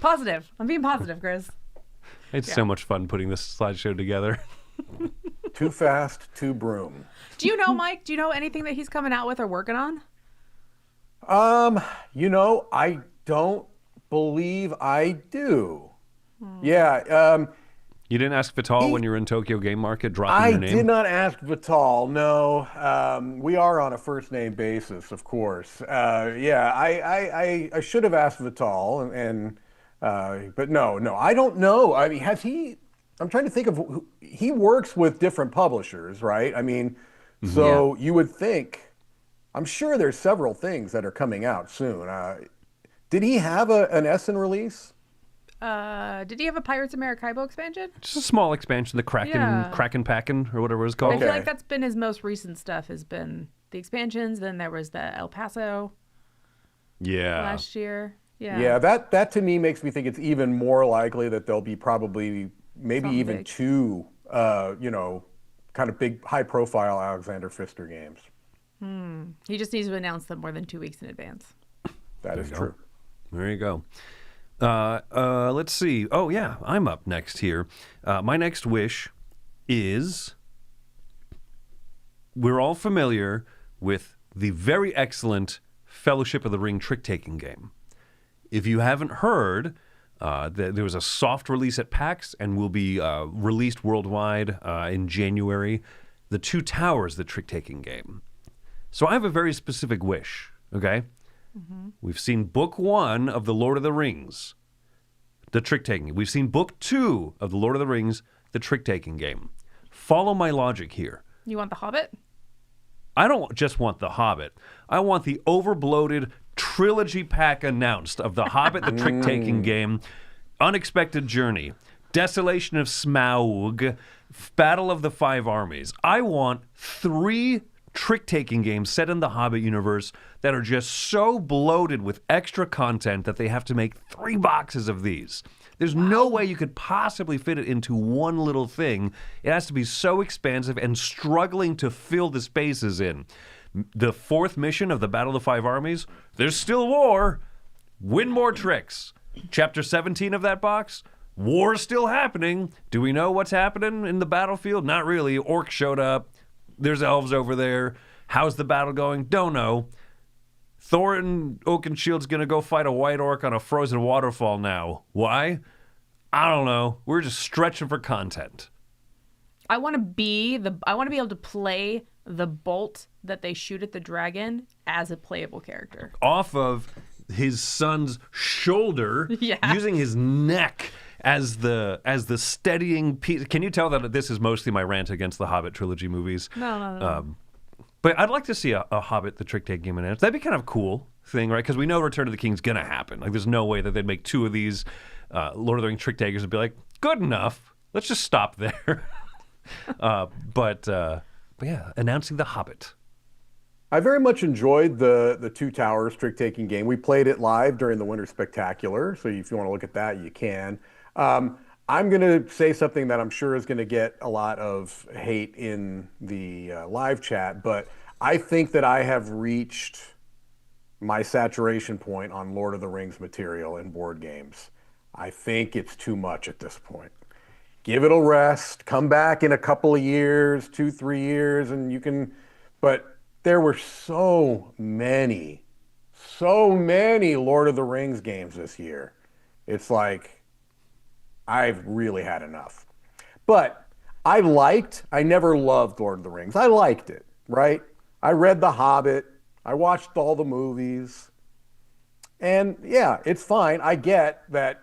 Positive. I'm being positive, Chris. It's so much fun putting this slideshow together. Too fast, too broom. Do you know, Mike? Do you know anything that he's coming out with or working on? I don't believe I do. Yeah. You didn't ask Vital when you were in Tokyo Game Market dropping your name? I did not ask Vital, no. We are on a first name basis, of course. Yeah, I should have asked Vital, but no, I don't know. I mean, I'm trying to think of, he works with different publishers, right? I mean, so you would think, I'm sure there's several things that are coming out soon. Did he have an Essen release? Did he have a Pirates of Maracaibo expansion? Just a small expansion, the Kraken Packin', or whatever it's called. I feel like that's been his most recent stuff, has been the expansions. Then there was the El Paso last year. Yeah, that to me makes me think it's even more likely that there'll be probably maybe even big. 2, kind of big, high-profile Alexander Pfister games. He just needs to announce them more than 2 weeks in advance. That is true. There you go. Let's see. Oh, yeah, I'm up next here. My next wish is, we're all familiar with the very excellent Fellowship of the Ring trick-taking game. If you haven't heard, there was a soft release at PAX and will be released worldwide in January. The Two Towers, the trick-taking game. So I have a very specific wish, okay? We've seen book 1 of The Lord of the Rings, the trick-taking. We've seen book 2 of The Lord of the Rings, the trick-taking game. Follow my logic here. You want The Hobbit? I don't just want The Hobbit. I want the overbloated trilogy pack announced of The Hobbit, the trick-taking game, Unexpected Journey, Desolation of Smaug, Battle of the Five Armies. I want 3 trick-taking games set in the Hobbit universe that are just so bloated with extra content that they have to make 3 boxes of these. There's no way you could possibly fit it into one little thing. It has to be so expansive and struggling to fill the spaces in. The 4th mission of the Battle of the Five Armies, there's still war. Win more tricks. Chapter 17 of that box, war's still happening. Do we know what's happening in the battlefield? Not really. Orcs showed up. There's elves over there. How's the battle going? Don't know. Thorin Oakenshield's going to go fight a white orc on a frozen waterfall now. Why? I don't know. We're just stretching for content. I want to be able to play the bolt that they shoot at the dragon as a playable character. Off of his son's shoulder, using his neck as the steadying piece. Can you tell that this is mostly my rant against the Hobbit trilogy movies? No. But I'd like to see a Hobbit the trick take game announced. That'd be kind of a cool thing, right? Because we know Return of the King's gonna happen. Like, there's no way that they'd make 2 of these Lord of the Rings trick takers and be like, good enough. Let's just stop there. But yeah, announcing the Hobbit. I very much enjoyed the Two Towers trick-taking game. We played it live during the Winter Spectacular, so if you want to look at that, you can. I'm going to say something that I'm sure is going to get a lot of hate in the live chat, but I think that I have reached my saturation point on Lord of the Rings material in board games. I think it's too much at this point. Give it a rest, come back in a couple of years, 2-3 years, and you can, but there were so many Lord of the Rings games this year. It's like, I've really had enough. But I never loved Lord of the Rings. I liked it, right? I read The Hobbit. I watched all the movies. And yeah, it's fine. I get that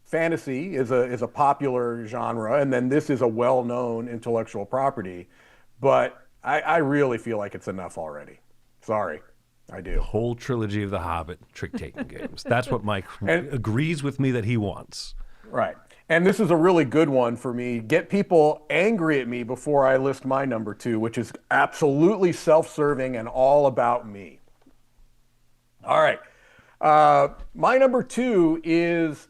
fantasy is a popular genre, and then this is a well-known intellectual property. But I really feel like it's enough already. Sorry, I do. The whole trilogy of the Hobbit trick-taking games. That's what Mike agrees with me that he wants. Right. And this is a really good one for me. Get people angry at me before I list my number 2, which is absolutely self-serving and all about me. All right. My number 2 is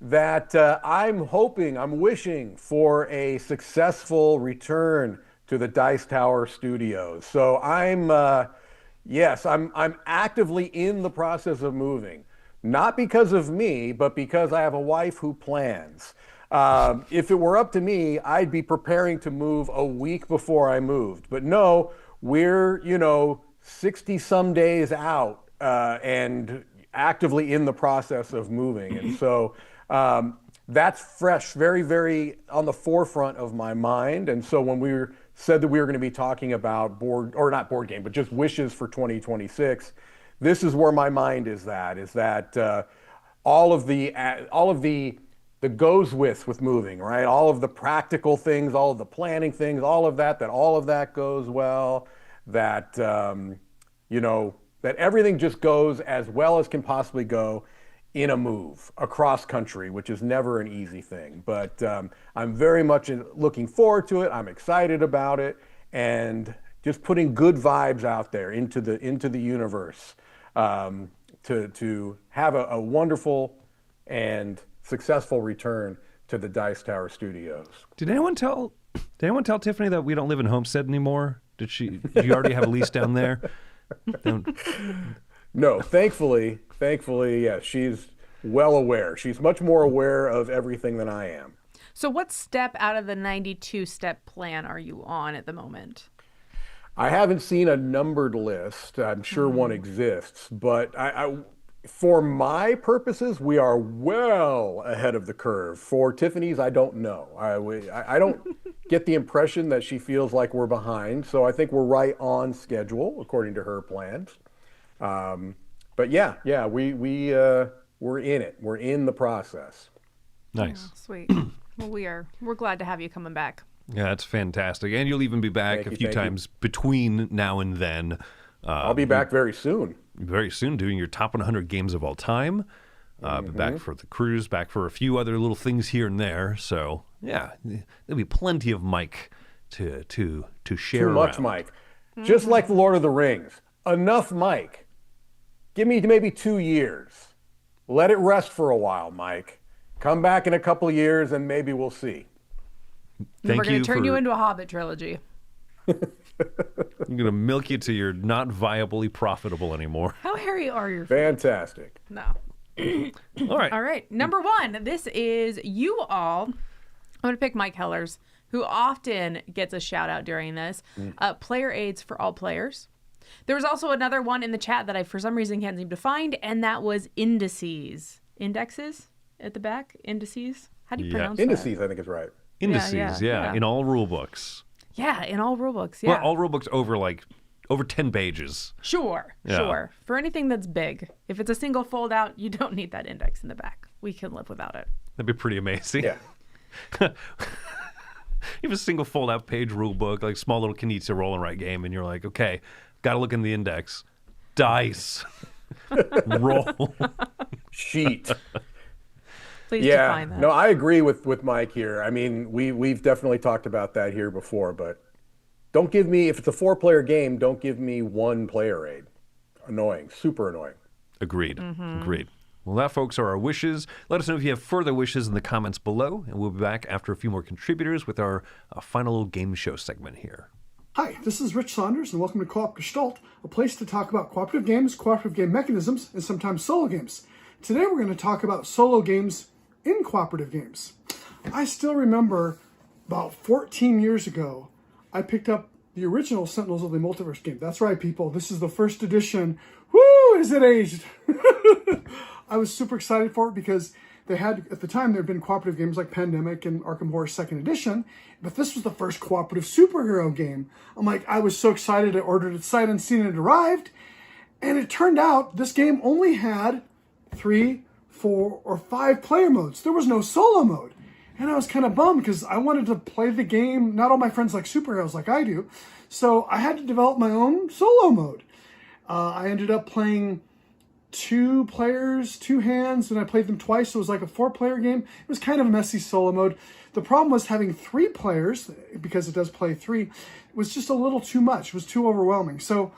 that I'm wishing for a successful return to the Dice Tower Studios. So I'm actively in the process of moving. Not because of me, but because I have a wife who plans. If it were up to me, I'd be preparing to move a week before I moved. But no, we're, 60 some days out and actively in the process of moving. And so that's fresh, very, very on the forefront of my mind. And so when we said that we were going to be talking about not board game, but just wishes for 2026, this is where my mind is that all of the goes with moving, right? All of the practical things, all of the planning things, all of that goes well, that, that everything just goes as well as can possibly go in a move across country, which is never an easy thing. But I'm very much looking forward to it. I'm excited about it, and just putting good vibes out there into the universe. To have a wonderful and successful return to the Dice Tower Studios. Did anyone tell Tiffany that we don't live in Homestead anymore? Did you already have a lease down there? No, thankfully, yes, she's well aware. She's much more aware of everything than I am. So what step out of the 92-step plan are you on at the moment? I haven't seen a numbered list. I'm sure one exists, but for my purposes, we are well ahead of the curve. For Tiffany's, I don't know. I don't get the impression that she feels like we're behind, so I think we're right on schedule according to her plans. But yeah, we're in it. We're in the process. Nice. Oh, sweet. Well, we're glad to have you coming back. Yeah, that's fantastic. And you'll even be back a few times between now and then. I'll be back very soon. Very soon, doing your top 100 games of all time. Be back for the cruise, back for a few other little things here and there. So, yeah, there'll be plenty of Mike to share Too much around. Mike. Just like the Lord of the Rings. Enough Mike. Give me maybe 2 years. Let it rest for a while, Mike. Come back in a couple of years and maybe we'll see. We're going to turn you into a Hobbit trilogy. I'm going to milk you till you're not viably profitable anymore. How hairy are your feet? Fantastic. No. All right. All right. Number 1. This is you all. I'm going to pick Mike Hellers, who often gets a shout out during this. Player aids for all players. There was also another one in the chat that I, for some reason, can't seem to find, and that was indices. Indexes? at the back? Indices? How do you Yeah. pronounce Indices, that? I think is right. Indices, yeah, in all rule books. Yeah, in all rule books. Yeah. Well, all rule books over 10 pages. Sure, Yeah. sure. For anything that's big. If it's a single fold out, you don't need that index in the back. We can live without it. That'd be pretty amazing. Yeah. You have a single fold-out page rule book, like small little Knizia roll and write game, and you're like, okay, got to look in the index. Dice. Roll. Sheet. Please Yeah. define that. No, I agree with Mike here. I mean, we've definitely talked about that here before, but don't give me, if it's a 4-player game, don't give me 1 player aid. Annoying. Super annoying. Agreed. Agreed. Well, that, folks, are our wishes. Let us know if you have further wishes in the comments below, and we'll be back after a few more contributors with our final little game show segment here. Hi, this is Rich Saunders, and welcome to Co-op Gestalt, a place to talk about cooperative games, cooperative game mechanisms, and sometimes solo games. Today we're going to talk about solo games in cooperative games. I still remember about 14 years ago, I picked up the original Sentinels of the Multiverse game. That's right, people. This is the first edition. Woo, is it aged? I was super excited for it because they had, at the time, there had been cooperative games like Pandemic and Arkham Horror 2nd Edition, but this was the first cooperative superhero game. I'm like, I was so excited, I ordered it sight unseen and it arrived, and it turned out this game only had 3, 4, or 5 player modes. There was no solo mode. And I was kind of bummed because I wanted to play the game. Not all my friends like superheroes like I do. So I had to develop my own solo mode. I ended up playing 2 players, 2 hands, and I played them twice. So it was like a 4-player game. It was kind of a messy solo mode. The problem was having 3 players, because it does play 3, was just a little too much. It was too overwhelming. So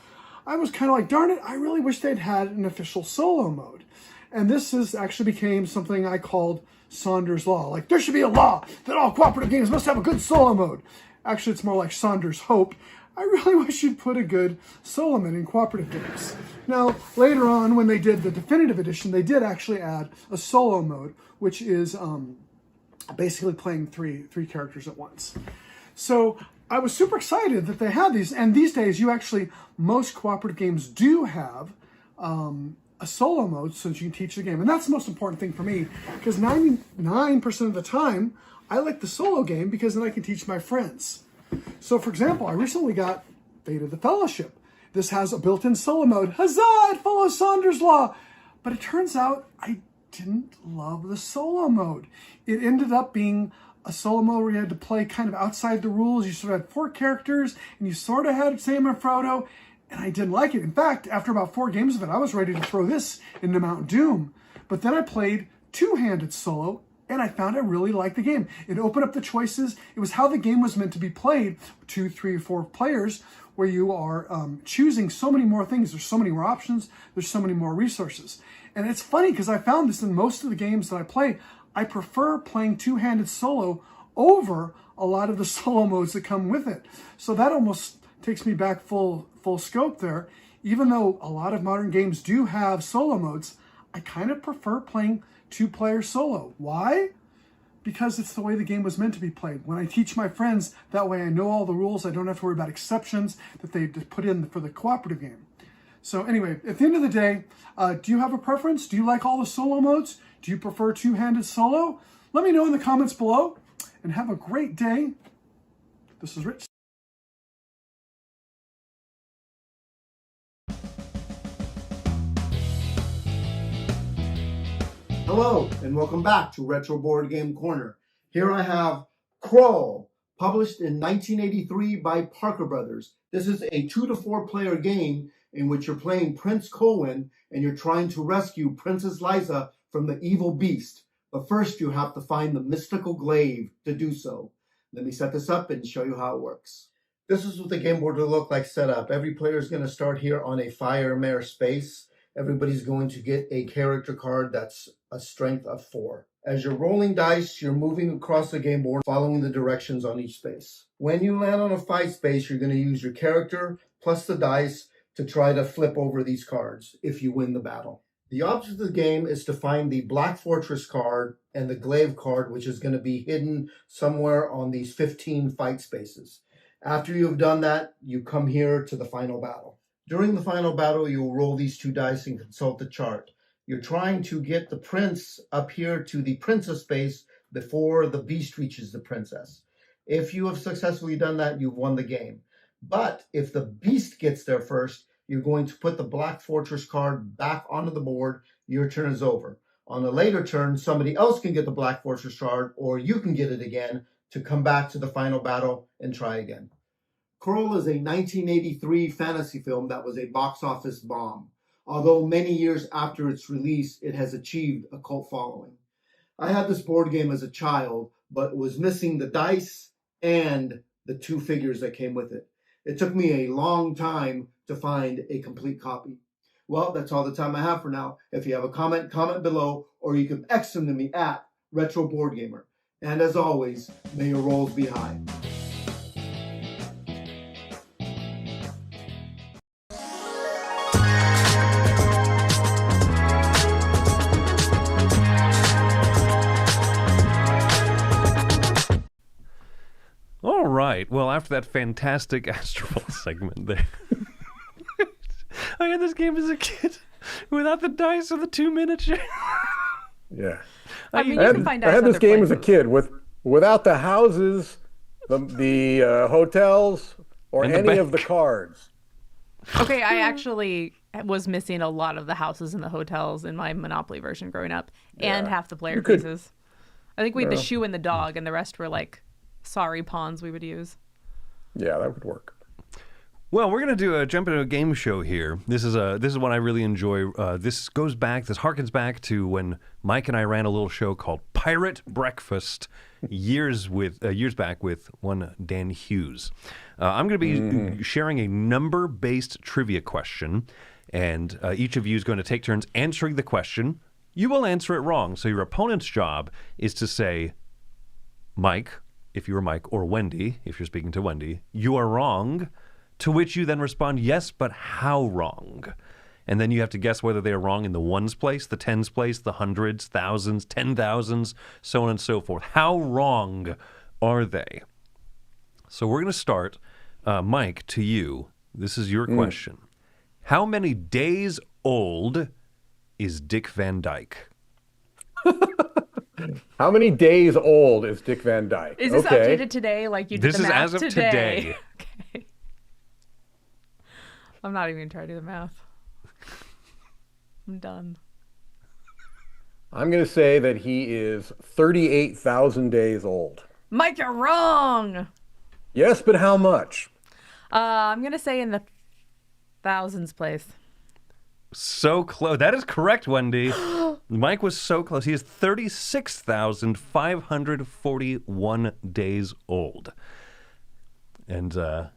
I was kind of like, darn it, I really wish they'd had an official solo mode. And this actually became something I called Saunders' Law. Like, there should be a law that all cooperative games must have a good solo mode. Actually, it's more like Saunders' Hope. I really wish you'd put a good solo mode in cooperative games. Now, later on, when they did the definitive edition, they did actually add a solo mode, which is basically playing three characters at once. So I was super excited that they had these. And these days, most cooperative games do have a solo mode so that you can teach the game. And that's the most important thing for me, because 99% of the time, I like the solo game because then I can teach my friends. So, for example, I recently got Fate of the Fellowship. This has a built-in solo mode. Huzzah! It follows Saunders' Law. But it turns out I didn't love the solo mode. It ended up being a solo mode where you had to play kind of outside the rules. You sort of had 4 characters, and you sort of had Sam and Frodo, and I didn't like it. In fact, after about 4 games of it, I was ready to throw this into Mount Doom. But then I played 2-handed solo, and I found I really liked the game. It opened up the choices. It was how the game was meant to be played, 2, 3, 4 players, where you are choosing so many more things. There's so many more options. There's so many more resources. And it's funny because I found this in most of the games that I play. I prefer playing 2-handed solo over a lot of the solo modes that come with it. So that almost takes me back full scope there. Even though a lot of modern games do have solo modes, I kind of prefer playing 2-player solo. Why? Because it's the way the game was meant to be played. When I teach my friends, that way I know all the rules. I don't have to worry about exceptions that they put in for the cooperative game. So anyway, at the end of the day, do you have a preference? Do you like all the solo modes? Do you prefer 2-handed solo? Let me know in the comments below, and have a great day. This is Rich. Hello, and welcome back to Retro Board Game Corner. Here I have Crawl, published in 1983 by Parker Brothers. This is a 2 to 4 player game in which you're playing Prince Colwyn and you're trying to rescue Princess Liza from the evil beast. But first you have to find the mystical glaive to do so. Let me set this up and show you how it works. This is what the game board will look like set up. Every player is going to start here on a fire mare space. Everybody's going to get a character card that's a strength of 4. As you're rolling dice, you're moving across the game board, following the directions on each space. When you land on a 5 space, you're going to use your character plus the dice to try to flip over these cards if you win the battle. The object of the game is to find the Black Fortress card and the Glaive card, which is going to be hidden somewhere on these 15 fight spaces. After you've done that, you come here to the final battle. During the final battle, you'll roll these 2 dice and consult the chart. You're trying to get the prince up here to the princess space before the beast reaches the princess. If you have successfully done that, you've won the game. But if the beast gets there first, you're going to put the Black Fortress card back onto the board. Your turn is over. On a later turn, somebody else can get the Black Fortress card, or you can get it again to come back to the final battle and try again. Kroll is a 1983 fantasy film that was a box office bomb. Although many years after its release, it has achieved a cult following. I had this board game as a child, but was missing the dice and the 2 figures that came with it. It took me a long time to find a complete copy. Well, that's all the time I have for now. If you have a comment below, or you can X them to me at Retro Board Gamer. And as always, may your rolls be high. All right. Well, after that fantastic Astral segment there, I had this game as a kid without the dice or the 2 miniatures. Yeah. I mean, you can find dice I had this other game as a places. kid without the houses, the hotels, or And the any of the bank. cards. Okay, I actually was missing a lot of the houses and the hotels in my Monopoly version growing up, and half the player could- pieces. I think we had the shoe and the dog, and the rest were like sorry pawns we would use. Yeah, that would work. Well, we're gonna jump into a game show here. This is one I really enjoy. This harkens back to when Mike and I ran a little show called Pirate Breakfast years back with one Dan Hughes. I'm gonna be sharing a number-based trivia question, and each of you is going to take turns answering the question. You will answer it wrong, so your opponent's job is to say, Mike, if you were Mike, or Wendy, if you're speaking to Wendy, you are wrong. To which you then respond, yes, but how wrong? And then you have to guess whether they are wrong in the ones place, the tens place, the hundreds, thousands, 10,000s, so on and so forth. How wrong are they? So we're going to start, Mike, to you. This is your question. How many days old is Dick Van Dyke? How many days old is Dick Van Dyke? Is this Okay. updated today? Like you did This the is math as of today? today. Okay. I'm not even going to try to do the math. I'm done. I'm going to say that he is 38,000 days old. Mike, you're wrong. Yes, but how much? I'm going to say in the thousands place. So close. That is correct, Wendy. Mike was so close. He is 36,541 days old. And job.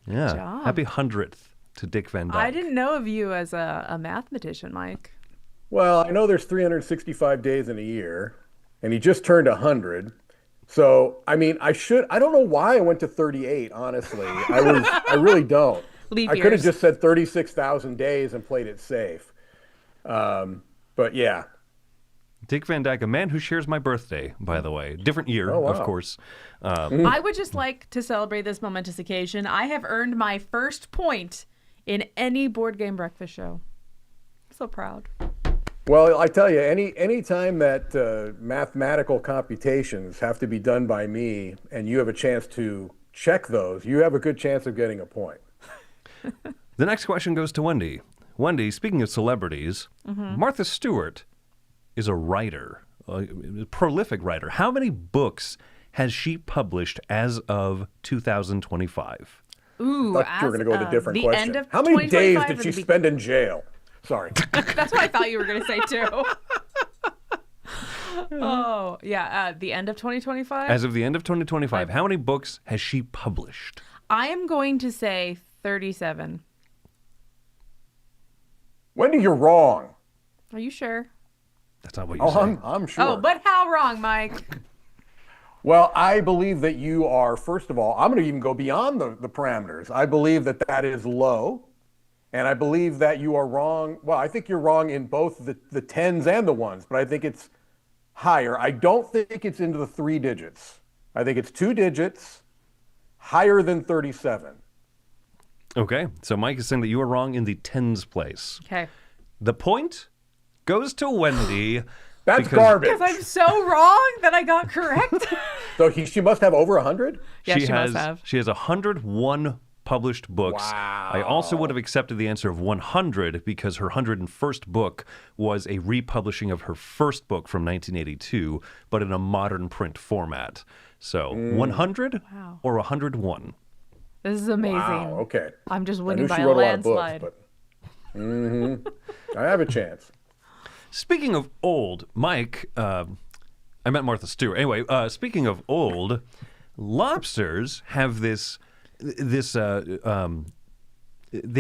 happy 100th to Dick Van Dyke. I didn't know of you as a mathematician, Mike. Well, I know there's 365 days in a year, and he just turned 100. So, I mean, I don't know why I went to 38, honestly. I really don't. Leap I could have years. just said 36,000 days and played it safe. But yeah. Dick Van Dyke, a man who shares my birthday, by the way. Different year, Oh, wow. of course. I would just like to celebrate this momentous occasion. I have earned my first point in any board game breakfast show. I'm so proud. Well, I tell you, any time that mathematical computations have to be done by me and you have a chance to check those, you have a good chance of getting a point. The next question goes to Wendy. Wendy, speaking of celebrities, Martha Stewart is a writer, a prolific writer. How many books has she published as of 2025? Ooh, I thought you were going to go with a different the question. end of How many days 2025 did or she the spend in jail? Sorry. That's what I thought you were going to say too. Oh, yeah, the end of 2025? As of the end of 2025, how many books has she published? I am going to say 37. Wendy, you're wrong. Are you sure? That's not what you Oh, say. I'm sure. Oh, but how wrong, Mike? Well, I believe that you are, first of all, I'm going to even go beyond the parameters. I believe that that is low, and I believe that you are wrong. Well, I think you're wrong in both the tens and the ones, but I think it's higher. I don't think it's into the 3 digits. I think it's 2 digits, higher than 37. Okay, so Mike is saying that you are wrong in the tens place. Okay. The point goes to Wendy. That's because garbage. Because I'm so wrong that I got correct. So she must have over 100? Yeah, she must have. She has 101 published books. Wow. I also would have accepted the answer of 100 because her 101st book was a republishing of her first book from 1982, but in a modern print format. So 100 Wow. or 101? This is amazing. Wow, okay. I'm just I winning knew by she a wrote a lot of landslide. books, but I have a chance. Speaking of old, Mike, I meant Martha Stewart. Anyway, speaking of old, lobsters have this they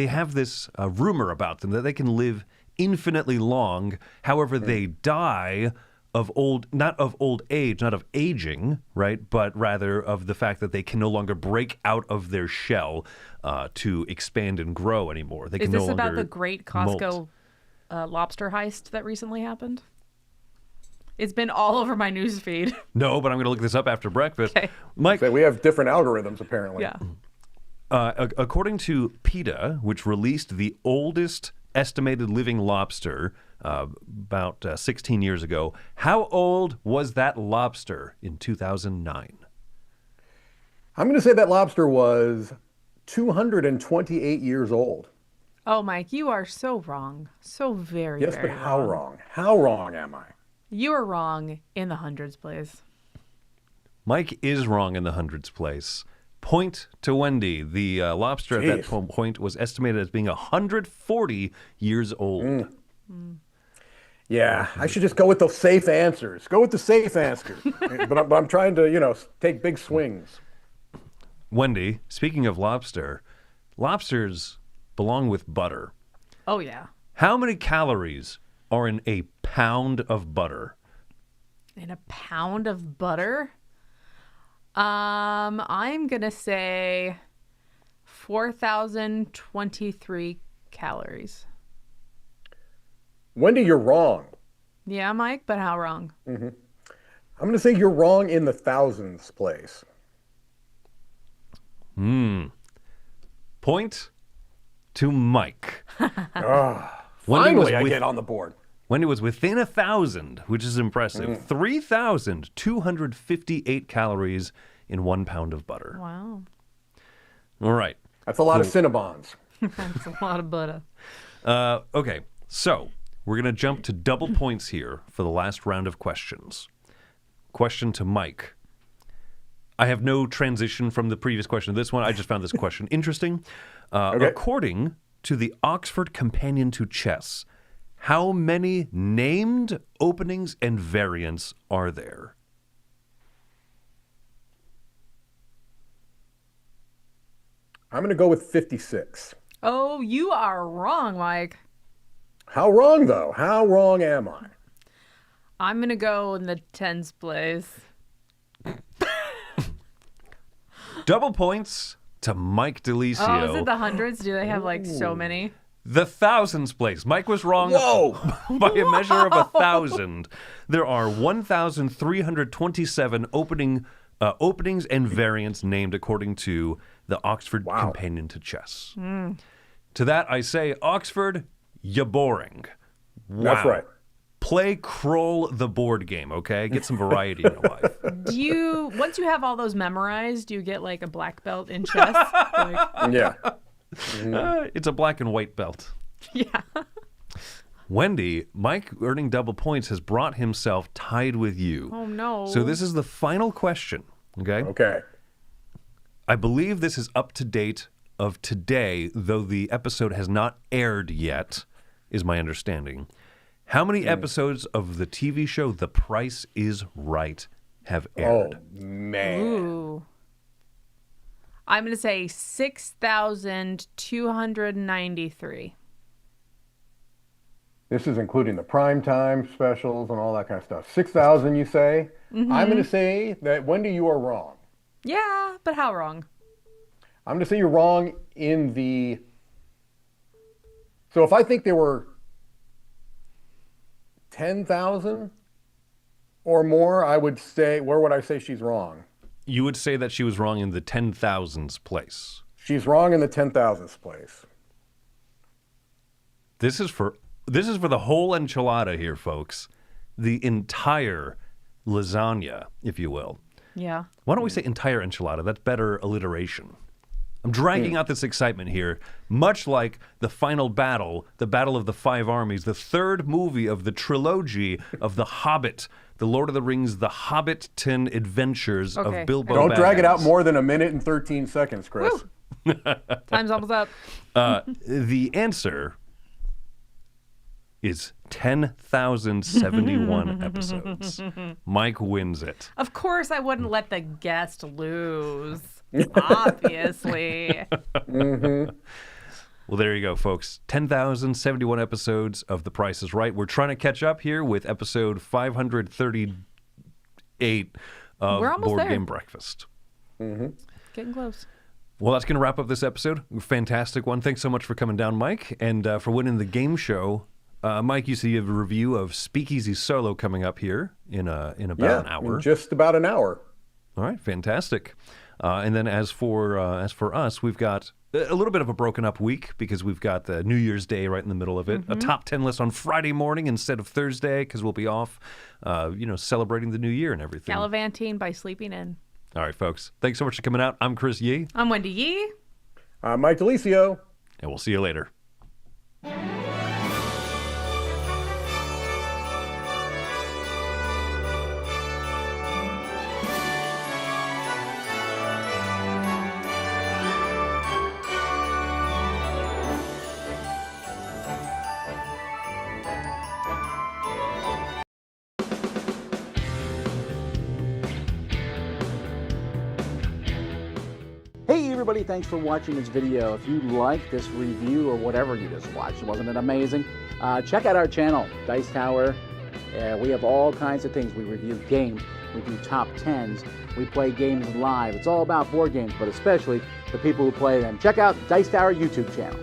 have this rumor about them that they can live infinitely long. However, they die of not of old age, not of aging, right? But rather of the fact that they can no longer break out of their shell to expand and grow anymore. They Is can this no longer about the great Costco molt. lobster heist that recently happened? It's been all over my news feed. No, but I'm going to look this up after breakfast. Okay. Mike, So we have different algorithms, apparently. Yeah. according to PETA, which released the oldest estimated living lobster about 16 years ago, how old was that lobster in 2009? I'm going to say that lobster was 228 years old. Oh, Mike, you are so wrong. So very, Yes, very but how wrong? How wrong am I? You are wrong in the hundreds, please. Mike is wrong in the hundreds place. Point to Wendy. The lobster at that point was estimated as being 140 years old. Yeah, I should just go with those safe answers. Go with the safe answers. but I'm trying to, take big swings. Wendy, speaking of lobster, lobsters belong with butter. Oh, yeah. How many calories are in a pound of butter? In a pound of butter? I'm going to say 4,023 calories. Wendy, you're wrong. Yeah, Mike, but how wrong? I'm going to say you're wrong in the thousands place. Point to Mike. Finally, I get on the board. Wendy was within 1,000, which is impressive. 3,258 calories in 1 pound of butter. Wow. All right. That's a lot of Cinnabons. That's a lot of butter. Okay, so we're going to jump to double points here for the last round of questions. Question to Mike. I have no transition from the previous question to this one. I just found this question interesting. Okay. According to the Oxford Companion to Chess, how many named openings and variants are there? I'm going to go with 56. Oh, you are wrong, Mike. How wrong, though? How wrong am I? I'm going to go in the tens place. Double points to Mike DiLisio. Oh, is it the hundreds? Do they have like so many? The thousands place. Mike was wrong Whoa! by a measure of 1,000. There are 1,327 openings and variants named according to the Oxford Companion to Chess. To that I say, Oxford, you're boring. Wow. That's right. Play Kroll the board game, okay? Get some variety in your life. Do you, once you have all those memorized, do you get like a black belt in chess? Like, Yeah. It's a black and white belt. yeah. Wendy, Mike earning double points has brought himself tied with you. Oh, no. So this is the final question, okay? Okay. I believe this is up to date of today, though the episode has not aired yet, is my understanding. How many episodes of the TV show The Price is Right have aired? Oh, man. Ooh. I'm going to say 6,293. This is including the primetime specials and all that kind of stuff. 6,000, you say? I'm going to say that, Wendy, you are wrong. Yeah, but how wrong? I'm going to say you're wrong in the... So if I think there were 10,000 or more, I would say, where would I say she's wrong? You would say that she was wrong in the 10,000s place. She's wrong in the 10,000th place. This is for This is for the whole enchilada here, folks. The entire lasagna, if you will. Yeah. Why don't we say entire enchilada? That's better alliteration. I'm dragging out this excitement here, much like the final battle, the Battle of the Five Armies, the third movie of the trilogy of The Hobbit, The Lord of the Rings, The Hobbiton Adventures of Bilbo Don't Baggins. drag it out more than 1 minute and 13 seconds, Chris. Woo. Time's almost up. The answer is 10,071 episodes. Mike wins it. Of course, I wouldn't let the guest lose. Obviously. Well, there you go, folks. 10,071 episodes of The Price is Right. We're trying to catch up here with episode 538 of We're almost Board there. Game Breakfast. Getting close. Well, that's going to wrap up this episode. Fantastic one. Thanks so much for coming down, Mike, and for winning the game show. Mike, you see you have a review of Speakeasy Solo coming up here in about an hour. In just about an hour. All right, fantastic. And then as for us, we've got a little bit of a broken up week because we've got the New Year's Day right in the middle of it. A top 10 list on Friday morning instead of Thursday because we'll be off, celebrating the new year and everything. Gallivanting by sleeping in. All right, folks. Thanks so much for coming out. I'm Chris Yi. I'm Wendy Yi. I'm Mike DiLisio. And we'll see you later. Hey everybody, thanks for watching this video. If you like this review or whatever you just watched, wasn't it amazing? Check out our channel, Dice Tower. We have all kinds of things. We review games, we do top 10s, we play games live. It's all about board games, but especially the people who play them. Check out Dice Tower YouTube channel.